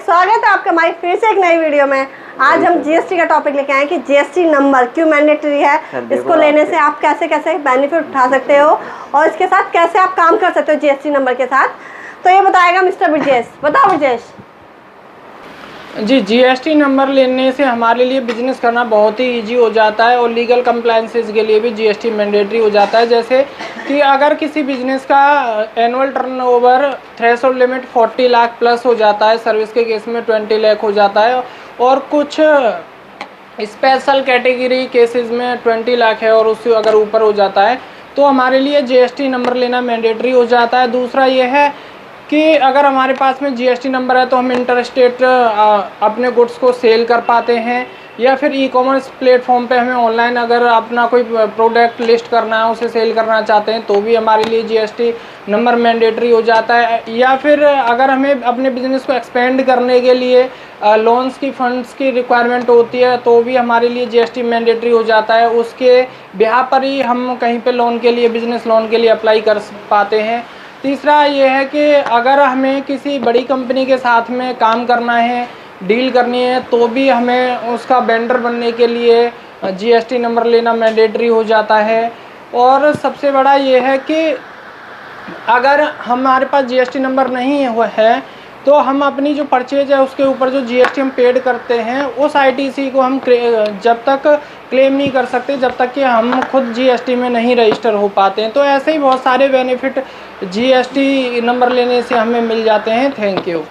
स्वागत है आपका हमारी फिर से एक नई वीडियो में। आज हम जीएसटी का टॉपिक लेके आए कि जीएसटी नंबर क्यों मैंडेटरी है, इसको लेने से आप कैसे कैसे बेनिफिट उठा सकते हो और इसके साथ कैसे आप काम कर सकते हो जीएसटी नंबर के साथ। तो ये बताएगा मिस्टर ब्रजेश। बताओ ब्रजेश। जी, जीएसटी नंबर लेने से हमारे लिए बिजनेस करना बहुत ही इजी हो जाता है और लीगल कंप्लायंसेस के लिए भी जीएसटी मैंडेटरी हो जाता है। जैसे कि अगर किसी बिजनेस का annual turnover threshold limit 40 lakh plus हो जाता है, सर्विस के केस में 20 लाख हो जाता है और कुछ स्पेशल कैटेगरी केसेस में 20 लाख है और उससे अगर ऊपर हो जाता है तो हमारे लिए जीएसटी नंबर लेना मैंडेटरी हो जाता है। दूसरा ये है कि अगर हमारे पास में जीएसटी नंबर है तो हम इंटरस्टेट अपने गुड्स को सेल कर पाते हैं, या फिर ई कॉमर्स प्लेटफॉर्म पे हमें ऑनलाइन अगर अपना कोई प्रोडक्ट लिस्ट करना है, उसे सेल करना चाहते हैं तो भी हमारे लिए जीएसटी नंबर मैंडेटरी हो जाता है। या फिर अगर हमें अपने बिजनेस को एक्सपेंड करने के लिए लोन्स की फंड्स की रिक्वायरमेंट होती है तो भी हमारे लिए जीएसटी मैंडेटरी हो जाता है। उसके बिहार पर ही हम कहीं पे लोन के लिए, बिजनेस लोन के लिए अप्लाई कर पाते हैं। तीसरा ये है कि अगर हमें किसी बड़ी कंपनी के साथ में काम करना है, डील करनी है, तो भी हमें उसका वेंडर बनने के लिए जीएसटी नंबर लेना मैंडेटरी हो जाता है। और सबसे बड़ा ये है कि अगर हमारे पास जीएसटी नंबर नहीं है तो हम अपनी जो परचेज है उसके ऊपर जो जीएसटी हम पेड करते हैं उस आईटीसी को हम जब तक क्लेम नहीं कर सकते जब तक कि हम खुद जीएसटी में नहीं रजिस्टर हो पाते हैं। तो ऐसे ही बहुत सारे बेनिफिट जीएसटी नंबर लेने से हमें मिल जाते हैं। Thank you.